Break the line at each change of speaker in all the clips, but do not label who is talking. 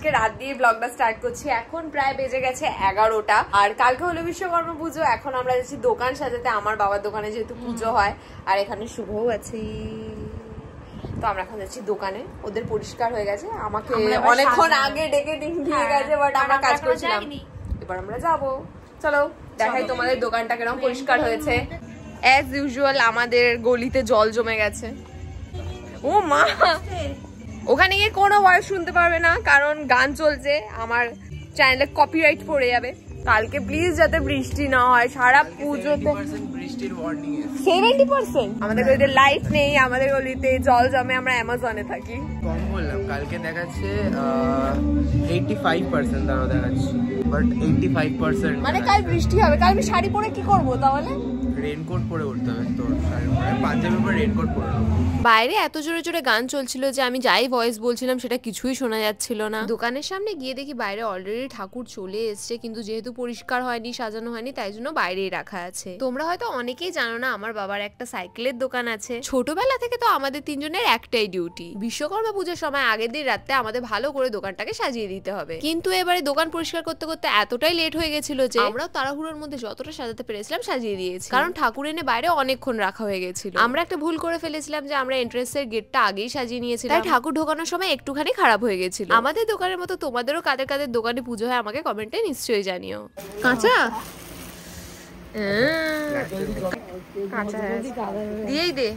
আজকে রাত দিয়ে ব্লগটা স্টার্ট করছি। এখন প্রায় বেজে গেছে 11টা। আর কালকে হলো বিশ্বকর্মা পুজো। এখন আমরা যাচ্ছি দোকান সাজাতে, আমার বাবার দোকানে যেহেতু পুজো হয়। আর এখানে শুভও আছে, তো আমরা এখন যাচ্ছি দোকানে। ওদের পরিষ্কার হয়ে গেছে, আমাকে অনেকক্ষণ আগে ডেকে দিয়ে গেছে, বাট আমরা কাজ করছিলাম। এবার আমরা যাবো, চলো দেখাই তোমাদের দোকানটা কেরকম পরিষ্কার হয়েছে। অ্যাজ ইউজুয়াল আমাদের গলিতে জল জমে গেছে। ও মা, ওখানে গিয়ে কোনো ভয়েস শুনতে পারবে না, কারণ গান চলছে, আমার চ্যানেলে কপিরাইট পড়ে যাবে। কালকে প্লিজ যাতে বৃষ্টি না হয়, সারা পুজোতে 70%। আমাদের গলিতে লাইট নেই, আমাদের গলিতে জল জমে, আমরা অ্যামাজনে থাকি।
কম বললাম, কালকে দেখাচ্ছে 85%, তারও দেখাচ্ছে, বাট 85%
মানে কাল বৃষ্টি হবে। কাল আমি শাড়ি পরে কি করবো তাহলে?
রেইনকোট পরে উঠতে হবে, তোর শাড়ি পরে পাঞ্জাবি পরে রেইনকোট পরে।
বাইরে এত জোরে জোরে গান চলছিল যে আমি যাই ভয়েস বলছিলাম সেটা কিছুই শোনা যাচ্ছিল না। দোকানের সামনে গিয়ে দেখি বাইরে অলরেডি ঠাকুর চলে এসছে, কিন্তু যেহেতু পরিষ্কার হয়নি, সাজানো হয়নি, তাই জন্য বাইরেই রাখা আছে। তোমরা হয়তো অনেকেই জানো না, আমার বাবার একটা সাইকেলের দোকান আছে। ছোটবেলা থেকে তো আমাদের তিনজনের একটাই ডিউটি, বিশ্বকর্মা পুজোর সময় আগের দিন রাতে আমাদের ভালো করে দোকানটাকে সাজিয়ে দিতে হবে। কিন্তু এবারে দোকান পরিষ্কার করতে করতে এতটাই লেট হয়ে গেছিল যে আমরাও তাড়াহুড়োর মধ্যে যতটা সাজাতে পেরেছিলাম সাজিয়ে দিয়েছি, কারণ ঠাকুর এনে বাইরে অনেকক্ষণ রাখা হয়ে গেছিল। আমরা একটা ভুল করে ফেলেছিলাম যে আমরা এন্ট্রান্সের গেটটা আগেই সাজিয়ে নিয়েছিলাম, তাই ঠাকুর ঢোকানোর সময় একটুখানি খারাপ হয়ে গেছিল। আমাদের দোকানের মতো তোমাদেরও কাদের কাদের দোকানে পুজো হয় আমাকে কমেন্টে নিশ্চয়ই জানিও। কাঁচা কাঁচা দিয়েই দে।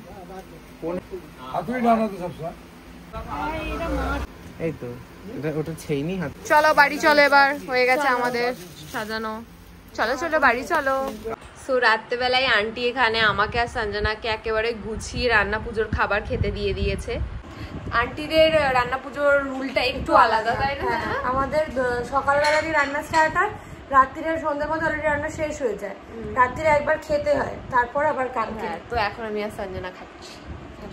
এই তো ওটা ছেইনি হাত।
চলো বাড়ি চলো, এবার হয়ে গেছে আমাদের সাজানো। চলো চলো বাড়ি চলো। সো রাত্রেবেলায় আন্টি এখানে আমাকে আর সঞ্জনাকে একেবারে গুছিয়ে রান্না পুজোর খাবার খেতে দিয়ে দিয়েছে। আন্টিদের রান্না পুজোর রুলটা একটু আলাদা, তাই না?
আমাদের সকালবেলারই রান্না স্টার্ট হয়, রাত্রির সন্ধ্যের মধ্যে অলরেডি রান্না শেষ হয়ে যায়। রাত্রিরে একবার খেতে হয়, তারপর আবার কালকে।
তো এখন আমি আর সঞ্জনা খাচ্ছি।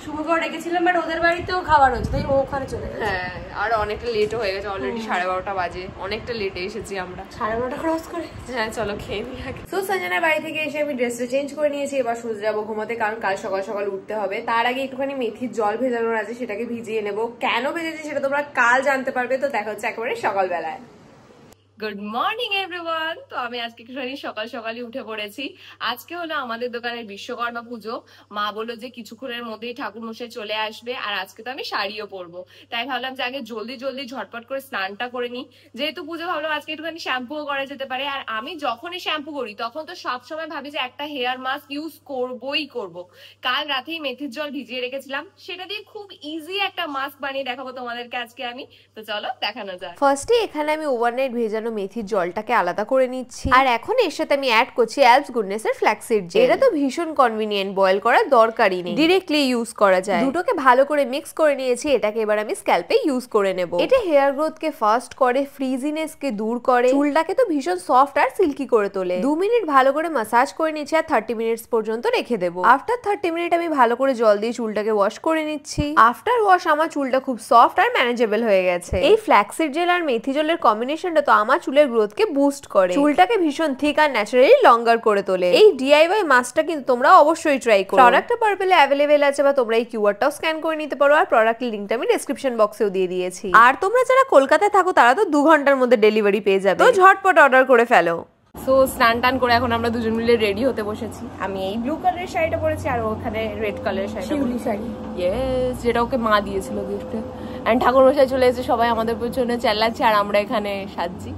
শুভকেও ডেকেছিলাম, বাট ওদের বাড়িতেও খাবার হচ্ছে, তাই ও ওখানে চলে গেছে।
হ্যাঁ, আর অনেকটা লেট হয়ে গেছে, অলরেডি 12:30 বাজে, অনেকটা লেটে এসেছি আমরা।
12:30 ক্রস করে।
হ্যাঁ চলো খেয়ে নিই আগে। তো সঞ্জনার বাড়ি থেকে এসে আমি ড্রেসটা চেঞ্জ করে নিয়েছি, এবার সোজা যাবো ঘুমাতে, কারণ কাল সকাল সকাল উঠতে হবে। তার আগে একটুখানি মেথির জল ভেজানোর আছে, সেটাকে ভিজিয়ে নেবো। কেন ভেজেছি সেটা তোমরা কাল জানতে পারবে। তো দেখা হচ্ছে একেবারে সকালবেলায়। Good morning everyone. তো আমি আজকে একটুখানি সকাল সকালই উঠে পড়েছি। আজকে হলো আমাদের দোকানের বিশ্বকর্মা পুজো। মা বললো যে কিছুক্ষণের মধ্যেই ঠাকুর মশাই চলে আসবে, আর আজকে তো আমি শাড়িও পরবো, তাই ভাবলাম যে আগে জলদি জলদি ঝটপট করে স্নানটা করে নিই। যেহেতু পুজো, ভাবলাম আজকে একটুখানি শ্যাম্পুও করা যেতে পারে। আর আমি যখনই শ্যাম্পু করি তখন তো সবসময় ভাবি যে একটা হেয়ার মাস্ক ইউজ করবোই করবো। কাল রাতেই মেথির জল ভিজিয়ে রেখেছিলাম, সেটা দিয়ে খুব ইজি একটা মাস্ক বানিয়ে দেখাবো তোমাদেরকে আজকে আমি। তো চলো দেখানো যাক। ফার্স্টে এখানে আমি ওভারনাইট ভেজানো মেথির জলটাকে আলাদা করে নিচ্ছি, আর এখন এর সাথে আমি অ্যাড করছি অ্যালপস গুডনেস এর ফ্ল্যাক্সিড জেল। এটা তো ভীষণ কনভিনিয়েন্ট, বয়েল করার দরকারই নেই, ডিরেক্টলি ইউজ করা যায়। দুটোকে ভালো করে মিক্স করে নিয়েছি, এটাকে এবার আমি স্ক্যাল্পে ইউজ করে নেব। এটা হেয়ার গ্রোথ কে ফাস্ট করে, ফ্রিজিনেস কে দূর করে, চুলটাকে তো ভীষণ সফট আর সিল্কি করে তোলে। 2 মিনিট ভালো করে মাসাজ করে নিচ্ছি, আর 30 মিনিটস পর্যন্ত রেখে দেবো। আফটার 30 মিনিট আমি ভালো করে জল দিয়ে চুলটাকে ওয়াশ করে নিচ্ছি। আফটার ওয়াশ আমার চুলটা খুব সফট আর ম্যানেজেবল হয়ে গেছে। এই ফ্ল্যাক্সিড জেল আর মেথি জলের কম্বিনেশনটা তো আমার চুলের গ্রোথ কে বুস্ট করে, চুলটাকে ভীষণ থিক আর ন্যাচারালি লঙ্গার করে তোলে। এই ডিআইওয়াই মাস্কটা কিন্তু তোমরা অবশ্যই ট্রাই করো। প্রোডাক্টটা পার্পলে অ্যাভেলেবেল আছে, বা তোমরা এই কিউআরটাও স্ক্যান করে নিতে পারো, আর প্রোডাক্টের লিংকটা আমি ডেসক্রিপশন বক্সেও দিয়ে দিয়েছি। আর তোমরা যারা কলকাতায় থাকো তারা তো 2 ঘন্টার মধ্যে ডেলিভারি পেয়ে যাবে, তো ঝটপট অর্ডার করে ফেলো। সো স্নান টান করে এখন আমরা দুজন মিলে রেডি হতে বসেছি। আমি এই ব্লু কালারের শাড়িটা পরেছি, আর ওখানে রেড কালারের
শিউলি শাড়ি,
ইয়েস, যেটা ওকে মা দিয়েছিল গিফটে। এন্ড ঠাকুর মশাই চলে এসেছে, সবাই আমাদের পেছনে চেল্লাচ্ছে, আর আমরা এখানে সাজছি।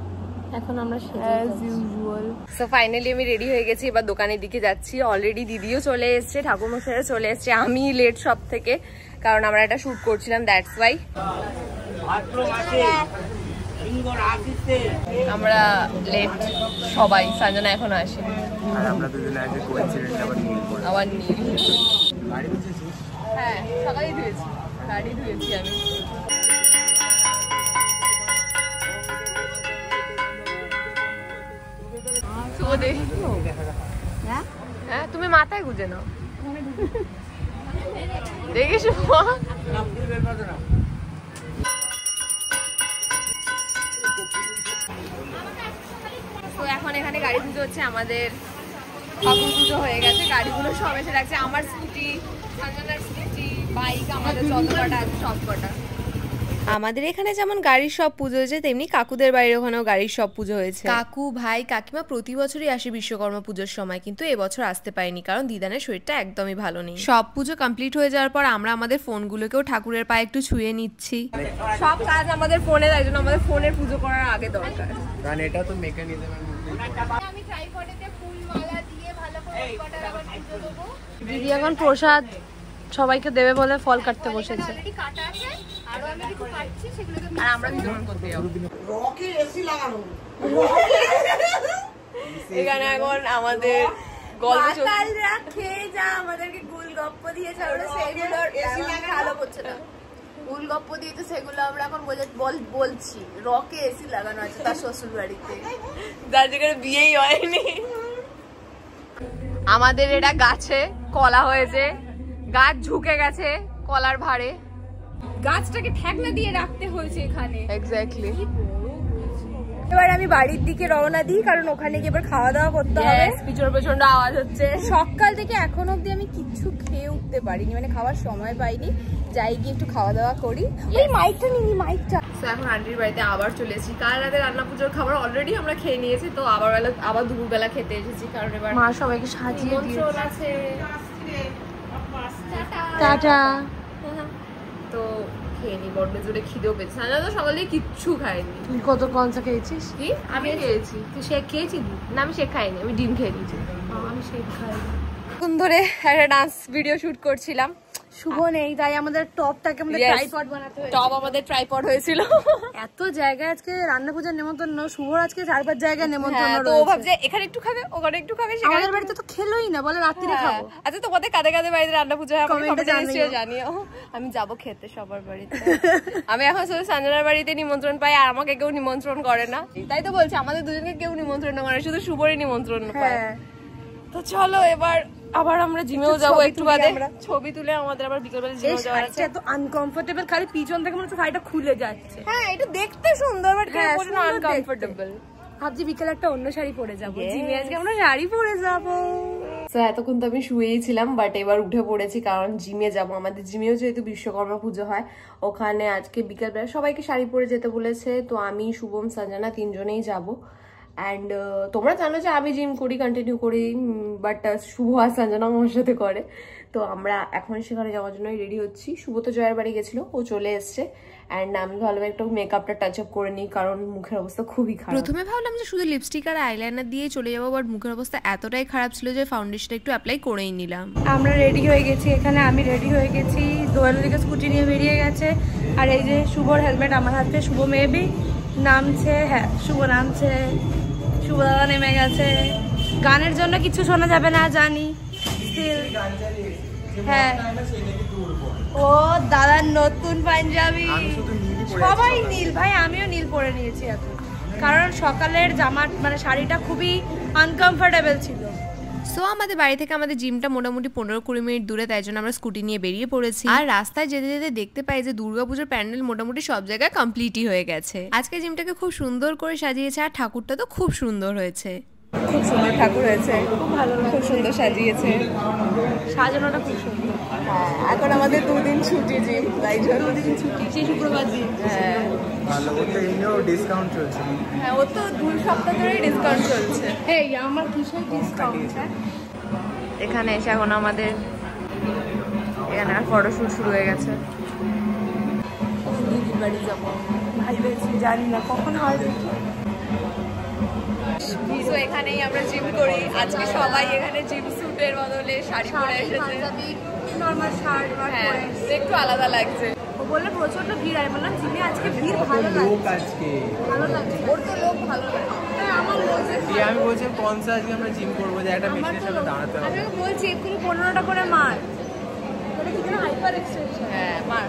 এখন আমরা
অ্যাজ ইউজুয়াল। সো ফাইনালি আমি রেডি হয়ে গেছি, এবার দোকানের দিকে যাচ্ছি। অলরেডি দিদিও চলে এসছে, ঠাকুর মশাইও চলে এসছে, আমি লেট সব থেকে, কারণ আমরা একটা শুট করছিলাম, দ্যাটস ওয়াই আমরা লেট সবাই। সঞ্জনা এখন আসে,
আর আমরা দুজনে আগে কোইন্সিডেন্ট
আবার নীল।
গাড়ি ধুয়েছিস?
হ্যাঁ সকালেই ধুয়েছি, গাড়ি ধুয়েছি আমি। হ্যাঁ তুমি মাথায় গুজে নাও, দেখিস। তো এখন এখানে গাড়ি পুজো হচ্ছে, আমাদের ঠাকুর পুজো হয়ে গেছে, গাড়িগুলো সব এসে রাখছে। আমার স্কুটি, সঞ্জনার স্কুটি, বাইক, আমাদের যত কটা আছে সব কটা। আমাদের এখানে যেমন গাড়ির সব পুজো হয়েছে তেমনি কাকুদের বাড়ির ওখানেও গাড়ির সব পুজো হয়েছে। কাকু ভাই কাকিমা প্রতি বছরই আসে বিশ্বকর্মা পুজোর সময়, কিন্তু এবছর আসতে পারেনি কারণ দিদানের শরীরটা একদমই ভালো নেই। সব পুজো কমপ্লিট হয়ে যাওয়ার পর আমরা আমাদের ফোনগুলোকেও ঠাকুরের পায়ে একটু ছুঁয়ে নিচ্ছি। সব কাজ আমাদের ফোনে, তাই জন্য আমাদের ফোনের পুজো করার আগে দরকার,
কারণ এটা তো মেকানিজমের মধ্যে।
আমি ট্রাইপডেতে ফুলমালা দিয়ে ভালো করে কটার আবার পুজো দেবো।
দিদি এখন প্রসাদ সবাইকে দেবে বলে ফল কাটতে বসেছে।
অলরেডি কাটা আছে, আরো আমি কিছু কাটছি, সেগুলোকে
আর আমরা বিতরণ করতে যাবো। এখানে এখন আমাদের
বাতালরা খেয়ে যা আমাদেরকে গোলগপ্প দিয়েছে, আমরা সেগুলোর ভালো করছে না। গোলগপ্প দিয়েছে সেগুলো আমরা এখন বলছি রকে এসি লাগানো আছে তার শ্বশুর বাড়িতে,
যার যেখানে বিয়েই হয়নি। আমাদের এটা গাছে কলা হয়েছে, গাছ ঝুঁকে গেছে কলার ভারে,
গাছটাকে ঠেকনা দিয়ে রাখতে হয়েছে এখানে।
এক্স্যাক্টলি।
এবার আমি বাড়ির দিকে রওনা দিই, কারণ ওখানে গিয়ে এবার খাওয়া দাওয়া করতে হবে।
পিছনে প্রচন্ড আওয়াজ হচ্ছে।
সকাল থেকে এখন অব্দি আমি কিচ্ছু খেয়ে উঠতে পারিনি, মানে খাওয়ার সময় পাইনি। যাই গিয়ে একটু খাওয়া দাওয়া করি। এই মাইকটা নিনি, মাইকটা।
তো এখন আন্টির বাড়িতে আবার চলে এসেছি। কাল রাতে রান্না পুজোর খাবার অলরেডি আমরা খেয়ে নিয়েছি, তো আবার দুপুরবেলা খেতে এসেছি কারণ এবার
মা সবাইকে সাজিয়ে
নিমন্ত্রণ আছে।
টাটা।
তো খেয়ে নি, বড্ড জোরে খিদেও পেয়েছে। সাজা তো সকাল থেকে কিচ্ছু খাইনি।
তুই কতক্ষণ খেয়েছিস?
কি আমি খেয়েছি? তুই শেক খেয়েছিস? না আমি শেক খাইনি, আমি ডিম খেয়ে নিয়েছি।
আমি শেক খাইনি।
এখন ধরে একটা ডান্স ভিডিও শুট করছিলাম।
শুভ নেই তাই আমাদের টপটাকে আমাদের ট্রাইপড বানাতে হয়েছে।
টপ আমাদের ট্রাইপড হয়েছিল।
এত জায়গায় আজকে রান্না পূজার নেমন্তন্ন, শুভর আজকে 4-5 জায়গায় নেমন্তন্ন
তো ও ভাবছে এখানে একটু খাবে, ওখানে একটু খাবে।
আমাদের বাড়িতে তো খেলোই না, বলে রাত্রিরে খাবো।
আচ্ছা তোমাদের কাদের কাদের বাড়িতে রান্না পুজো হয় আমাকে কমেন্টে নিশ্চয়ই জানিও। আমি যাব খেতে সবার বাড়িতে। আমি এখন শুধু সঞ্জনার বাড়িতে নিমন্ত্রণ পাই, আর আমাকে কেউ নিমন্ত্রণ করে না। তাই তো বলছি আমাদের দুজনকে কেউ নিমন্ত্রণ করে, শুধু শুভরই নিমন্ত্রণ পায়। তো চলো এবার আবার আমরা জিমেও যাবো একটু বাদে, ছবি তুলে আমাদের আবার বিকেলবেলা জিমেও যাওয়া আছে।
এত আনকমফোর্টেবল, খালি পিছন থেকে মনে হচ্ছে শাড়িটা খুলে যাচ্ছে।
হ্যাঁ এটা দেখতে সুন্দর, বাট কেমন আনকমফোর্টেবল।
ভাবছি বিকেলে একটা অন্য শাড়ি পরে যাবো, জিমে আজকে আমরা শাড়ি পরে যাবো।
তো এতক্ষণ তো আমি শুয়েই ছিলাম, বাট এবার উঠে পড়েছি কারণ জিমে যাব। আমাদের জিমেও যেহেতু বিশ্বকর্মা পুজো হয়, ওখানে আজকে বিকেলবেলা সবাইকে শাড়ি পরে যেতে বলেছে। তো আমি, শুভম, সঞ্জনা তিনজনেই যাবো। অ্যান্ড তোমরা জানো যে আমি জিম করি, কন্টিনিউ করি, বাট শুভ আর সঞ্জনা আমার সাথে করে। তো আমরা এখন সেখানে যাওয়ার জন্যই রেডি হচ্ছি। শুভ তো জয়ের বাড়ি গেছিলো, ও চলে এসছে। অ্যান্ড আমি ভালোভাবে একটু মেকআপটা টাচ আপ করে নিই কারণ মুখের অবস্থা খুবই খারাপ। প্রথমে ভাবলাম যে শুধু লিপস্টিক আর আইলাইনার দিয়ে চলে যাবো, বাট মুখের অবস্থা এতটাই খারাপ ছিল যে ফাউন্ডেশনটা একটু অ্যাপ্লাই করেই নিলাম।
আমরা রেডি হয়ে গেছি, এখানে আমি রেডি হয়ে গেছি, দোয়ালের দিকে স্কুটি নিয়ে বেরিয়ে গেছে। আর এই যে শুভর হেলমেট আমার হাতে, শুভ মেবি নামছে। হ্যাঁ শুভ নামছে, শুভ দাদা নেমে গেছে। গানের জন্য কিছু শোনা যাবে না জানি। হ্যাঁ ও দাদার নতুন পাঞ্জাবি, সবাই নীল। ভাই আমিও নীল পরে নিয়েছি এখন, কারণ সকালের জামা মানে শাড়িটা খুবই আনকমফোর্টেবল ছিল।
সো আমাদের বাড়ি থেকে আমাদের জিমটা মোটামুটি 15-20 মিনিট দূরে, তাই জন্য আমরা স্কুটি নিয়ে বেরিয়ে পড়েছি। আর রাস্তায় যেতে যেতে দেখতে পাই যে দুর্গাপুজোর প্যান্ডেল মোটামুটি সব জায়গায় কমপ্লিটই হয়ে গেছে। আজকে জিমটাকে খুব সুন্দর করে সাজিয়েছে, আর ঠাকুরটা তো খুব সুন্দর হয়েছে। খুব সুন্দর ঠাকুর হয়েছে, খুব ভালো, খুব সুন্দর সাজিয়েছে,
সাজানোটা খুব সুন্দর।
হ্যাঁ এখন আমাদের 2 দিন ছুটি জিম, তাই জন্য 2 দিন ছুটি,
সেই শুক্রবার দিন।
হ্যাঁ
ভালো, ওর তো এমনিও ডিসকাউন্ট চলছে।
হ্যাঁ ও তো 2 সপ্তাহ ধরেই ডিসকাউন্ট চলছে।
এই আমার কিসের ডিসকাউন্ট?
এখানে এসে এখন আমাদের এখানে ফটোশুট শুরু হয়ে গেছে। দিদির বাড়ি যাবো,
ভাই বেশি জানি না কখন হয়।
তো এখানেই আমরা জিম করি। আজকে সবাই এখানে জিম স্যুটের বদলে শাড়ি পরে এসেছে।
নরমাল শার্ট
হ্যাঁ একটু আলাদা লাগছে।
ও বললে প্রচন্ড ভিড়, আমি বললাম জিমে আজকে ভিড় ভালো লাগছে, ভালো লাগছে।
ওর তো লোক ভালো লাগে।
আমার লোকে
আমি বলছি পঞ্চা আজকে আমরা জিম করবো, যে একটা মেশিনের সামনে দাঁড়াতে হবে।
আমি বলছি এক্ষুনি 15টা করে মার, এটা কি যেন হাইপার এক্সটেনশন।
হ্যাঁ মার।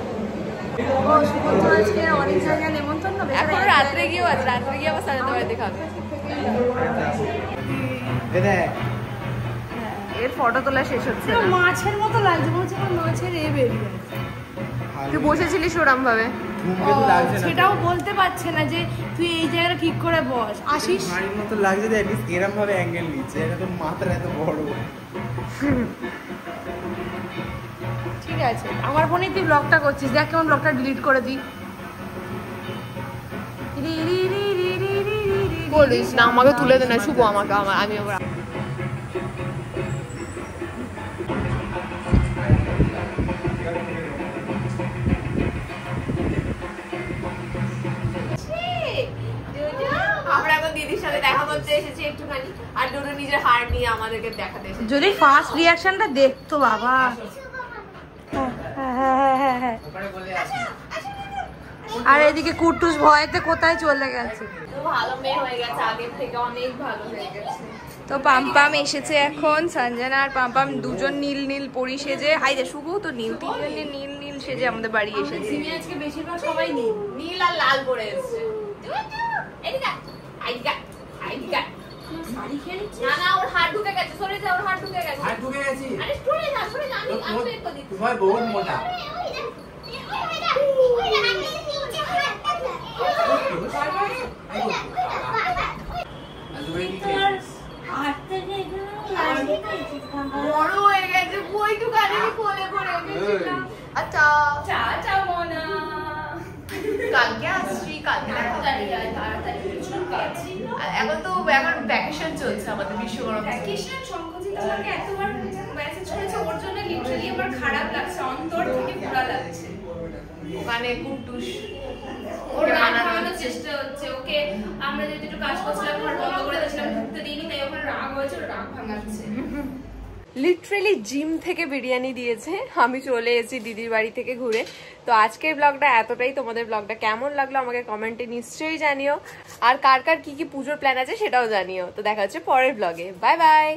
ও সুবন্ত আজকে অনেক জায়গায় নেমন্তন্ন,
এখন রাত্রে গিয়েও আছে, রাত্রে গিয়ে আবার সাজাতে বাড়িতে খাবে। এর ফটো তোলা শেষ হচ্ছে না।
মাছের মতো লাগছে, বলছে আমার মাছের এ বেরিয়ে।
তুই বসেছিলিস ওরম ভাবে,
সেটাও বলতে পারছে না যে তুই এই জায়গাটা ঠিক করে বস, আসিস।
শাড়ির মতো লাগছে যে অ্যাটলিস্ট এরম ভাবে অ্যাঙ্গেল নিচ্ছে, এটা তো মাথার এত বড়।
ঠিক আছে আমার ফোনে তুই ব্লগটা করছিস, দেখ কেমন ব্লগটা ডিলিট করে দিই।
বলিস না, আমাকে তুলে দে না শুভ, আমাকে আমি আবার আমরা এখন দিদির সাথে দেখা করতে এসেছি একটুখানি, আর ডোডো নিজের হার নিয়ে আমাদেরকে দেখাতে এসেছে।
যদি ফার্স্ট রিঅ্যাকশনটা দেখতো বাবা। আর এদিকে কুটুস ভয়েতে কোথায় চলে গেছে।
তো ভালো মেয়ে হয়ে গেছে, আগের থেকে অনেক ভালো হয়ে গেছে।
তো পাম্পাম এসেছে এখন, সঞ্জনা আর পাম্পাম দুজন নীল নীল পরি সেজে, হাই রে শুভ তো নীল, তিনজনে নীল নীল সেজে আমাদের বাড়ি এসেছে।
আজকে বেশিরভাগ সবাই নীল আর লাল পরে এসেছে। না না, ওর হাত ঢুকে গেছে, সরে যা, ওর হাত ঢুকে গেছে।
হাত ঢুকে গেছি।
আরে সরে যা, সরে যা, আমি বের করে দিচ্ছি।
তোমার বহুত মোটা।
বড় হয়ে গেছে, বইটু কানে কোলে করে গেছিলাম। আচ্ছা চা চা মোনা, কালকে আসছি, কালকে এখন তো এখন ভ্যাকেশন চলছে আমাদের, বিশ্বকর্মা
ভ্যাকেশন। সংকোচিত আমাকে এতবার মেসেজ করেছে, ওর জন্য লিটারালি আমার খারাপ লাগছে, অন্তর থেকে পুরা লাগছে।
ওখানে কুটুস
ওর রাগ ভাঙানোর চেষ্টা হচ্ছে, ওকে আমরা যদি একটু কাজ করছিলাম ঘর বন্ধ করে দিয়েছিলাম, ঢুকতে দিইনি, তাই ওখানে রাগ হয়েছে, ওর রাগ ভাঙাচ্ছে।
লিটারালি জিম থেকে বিরিয়ানি দিয়েছে। আমি চলে এসেছি দিদির বাড়ি থেকে ঘুরে। তো আজকের ব্লগটা এতটাই। তোমাদের ব্লগটা কেমন লাগলো আমাকে কমেন্টে নিশ্চয়ই জানিও, আর কার কার কি কি পুজোর প্ল্যান আছে সেটাও জানিও। তো দেখা হচ্ছে পরের ব্লগে। Bye bye.